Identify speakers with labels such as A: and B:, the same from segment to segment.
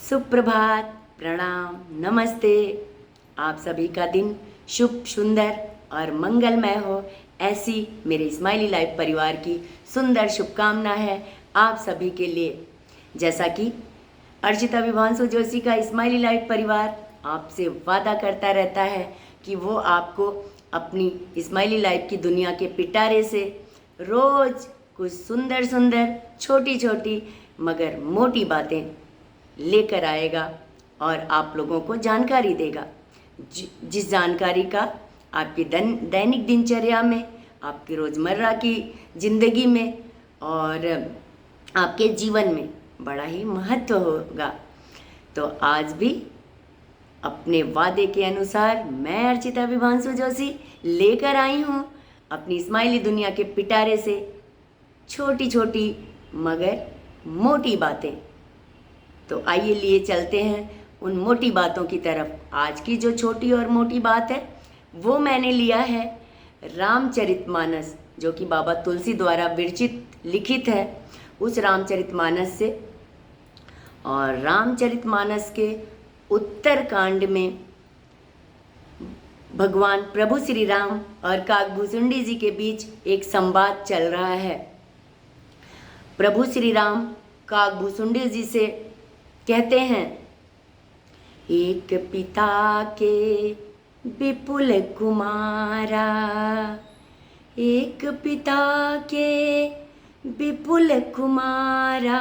A: सुप्रभात, प्रणाम, नमस्ते। आप सभी का दिन शुभ, सुंदर और मंगलमय हो, ऐसी मेरे स्माइली लाइफ परिवार की सुंदर शुभकामना है आप सभी के लिए। जैसा कि अर्चिता विभांशु जोशी का स्माइली लाइफ परिवार आपसे वादा करता रहता है कि वो आपको अपनी स्माइली लाइफ की दुनिया के पिटारे से रोज़ कुछ सुंदर सुंदर छोटी छोटी मगर मोटी बातें लेकर आएगा और आप लोगों को जानकारी देगा, जिस जानकारी का आपकी दैनिक दिनचर्या में, आपकी रोज़मर्रा की ज़िंदगी में और आपके जीवन में बड़ा ही महत्व होगा। तो आज भी अपने वादे के अनुसार मैं अर्चिता विभांशु जोशी लेकर आई हूँ अपनी स्माइली दुनिया के पिटारे से छोटी छोटी मगर मोटी बातें। तो आइए लिए चलते हैं उन मोटी बातों की तरफ। आज की जो छोटी और मोटी बात है वो मैंने लिया है रामचरितमानस, जो कि बाबा तुलसी द्वारा विरचित लिखित है, उस रामचरितमानस से। और रामचरितमानस के उत्तरकांड में भगवान प्रभु श्री राम और काकभूसुंडी जी के बीच एक संवाद चल रहा है। प्रभु श्री राम काकभूसुंडी जी से कहते हैं, एक पिता के विपुल कुमारा, एक पिता के विपुल कुमारा,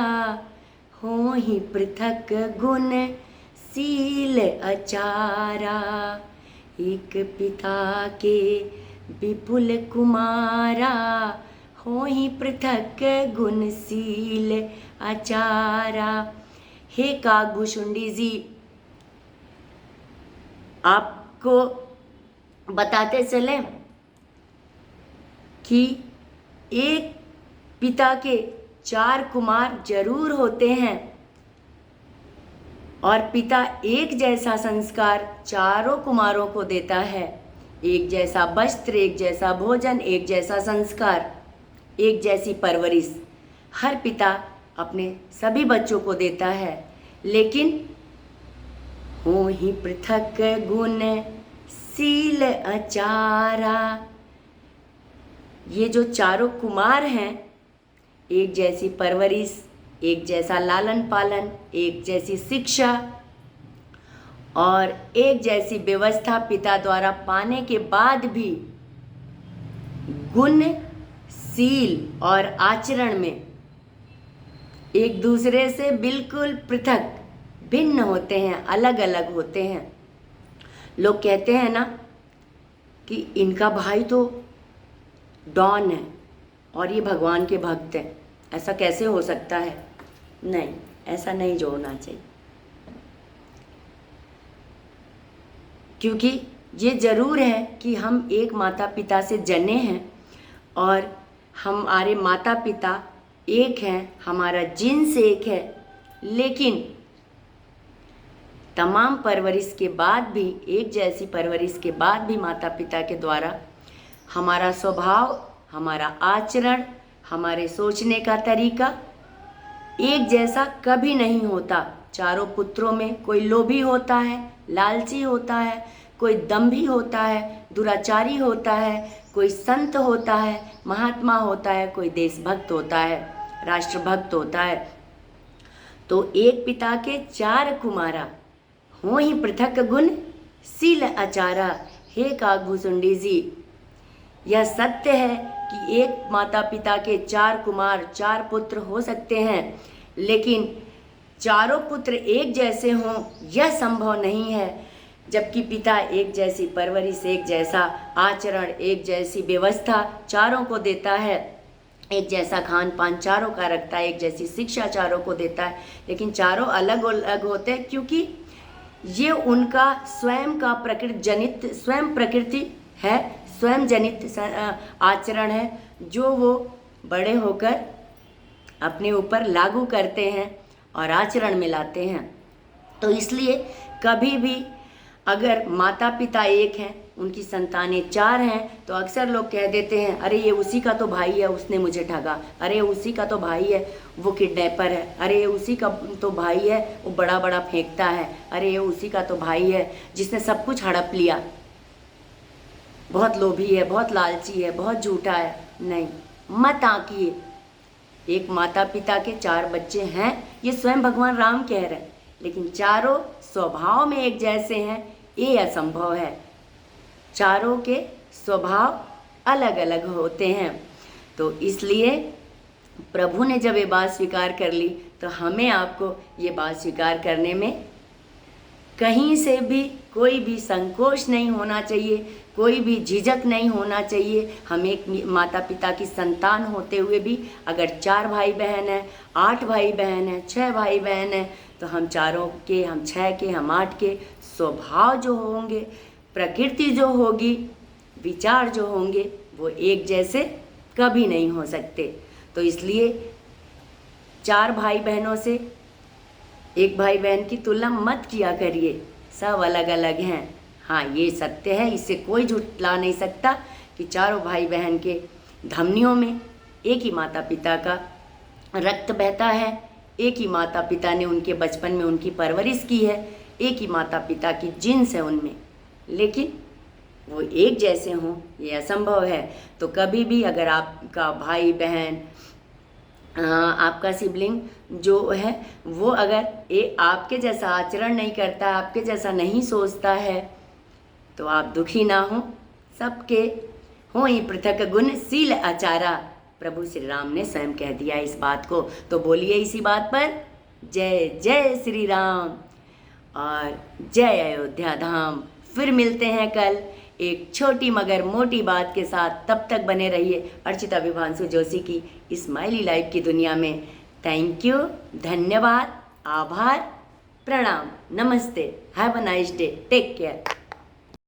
A: हो ही पृथक गुण शील अचारा। एक पिता के विपुल कुमारा, हो ही पृथक गुण शील आचारा। हे काकभूसुंडी जी, आपको बताते चले कि एक पिता के 4 कुमार जरूर होते हैं और पिता एक जैसा संस्कार चारों कुमारों को देता है। एक जैसा वस्त्र, एक जैसा भोजन, एक जैसा संस्कार, एक जैसी परवरिश हर पिता अपने सभी बच्चों को देता है। लेकिन हो ही पृथक गुण शील आचारा, ये जो चारों कुमार हैं, एक जैसी परवरिश, एक जैसा लालन पालन, एक जैसी शिक्षा और एक जैसी व्यवस्था पिता द्वारा पाने के बाद भी गुण, शील और आचरण में एक दूसरे से बिल्कुल पृथक, भिन्न होते हैं, अलग अलग होते हैं। लोग कहते हैं ना कि इनका भाई तो डॉन है और ये भगवान के भक्त हैं, ऐसा कैसे हो सकता है? नहीं, ऐसा नहीं जो होना चाहिए, क्योंकि ये ज़रूर है कि हम एक माता पिता से जने हैं और हमारे माता पिता एक हैं, हमारा जिन्स एक है। लेकिन तमाम परवरिश के बाद भी, एक जैसी परवरिश के बाद भी माता पिता के द्वारा हमारा स्वभाव, हमारा आचरण, हमारे सोचने का तरीका एक जैसा कभी नहीं होता। चारों पुत्रों में कोई लोभी होता है, लालची होता है, कोई दंभी होता है, दुराचारी होता है, कोई संत होता है, महात्मा होता है, कोई देशभक्त होता है, राष्ट्रभक्त होता है। तो एक पिता के 4 कुमारा, हो ही पृथक गुण शील आचारा। हे काकभूसुंडी जी, यह सत्य है कि एक माता पिता के 4 कुमार, 4 पुत्र हो सकते हैं, लेकिन चारों पुत्र एक जैसे हों यह संभव नहीं है। जबकि पिता एक जैसी परवरिश, एक जैसा आचरण, एक जैसी व्यवस्था चारों को देता है, एक जैसा खान पान चारों का रखता है, एक जैसी शिक्षा चारों को देता है, लेकिन चारों अलग अलग होते हैं, क्योंकि ये उनका स्वयं का स्वयं प्रकृति है, स्वयं जनित आचरण है, जो वो बड़े होकर अपने ऊपर लागू करते हैं और आचरण में लाते हैं। तो इसलिए कभी भी अगर माता पिता एक हैं उनकी संतानें 4 हैं, तो अक्सर लोग कह देते हैं अरे ये उसी का तो भाई है, उसने मुझे ठगा, अरे उसी का तो भाई है, वो किडनैपर है, अरे ये उसी का तो भाई है, वो बड़ा बड़ा फेंकता है, अरे ये उसी का तो भाई है जिसने सब कुछ हड़प लिया, बहुत लोभी है, बहुत लालची है, बहुत झूठा है। नहीं, मत आंकिए। एक माता पिता के 4 बच्चे हैं, ये स्वयं भगवान राम कह रहे हैं, लेकिन चारों स्वभाव में एक जैसे हैं, ये असंभव है। चारों के स्वभाव अलग अलग होते हैं। तो इसलिए प्रभु ने जब ये बात स्वीकार कर ली, तो हमें आपको ये बात स्वीकार करने में कहीं से भी कोई भी संकोच नहीं होना चाहिए, कोई भी झिझक नहीं होना चाहिए। हम एक माता पिता की संतान होते हुए भी अगर 4 भाई बहन हैं, 8 भाई बहन हैं, 6 भाई बहन हैं, तो हम चारों के, हम 6 के, हम 8 के स्वभाव जो होंगे, प्रकृति जो होगी, विचार जो होंगे, वो एक जैसे कभी नहीं हो सकते। तो इसलिए 4 भाई बहनों से एक भाई बहन की तुलना मत किया करिए, सब अलग अलग हैं। हाँ, ये सत्य है, इससे कोई झुठला नहीं सकता कि चारों भाई बहन के धमनियों में एक ही माता पिता का रक्त बहता है, एक ही माता पिता ने उनके बचपन में उनकी परवरिश की है, एक ही माता पिता की जिन्स है उनमें, लेकिन वो एक जैसे हों ये असंभव है। तो कभी भी अगर आपका भाई बहन, आपका सिबलिंग जो है, वो अगर आपके जैसा आचरण नहीं करता, आपके जैसा नहीं सोचता है, तो आप दुखी ना हो। सबके हों ही पृथक गुण शील आचारा, प्रभु श्री राम ने स्वयं कह दिया इस बात को। तो बोलिए इसी बात पर जय जय श्री राम और जय अयोध्या धाम। फिर मिलते हैं कल एक छोटी मगर मोटी बात के साथ। तब तक बने रहिए अर्चिता विभांशु जोशी की स्माइली लाइफ की दुनिया में। थैंक यू, धन्यवाद, आभार, प्रणाम, नमस्ते, have a nice day, take care.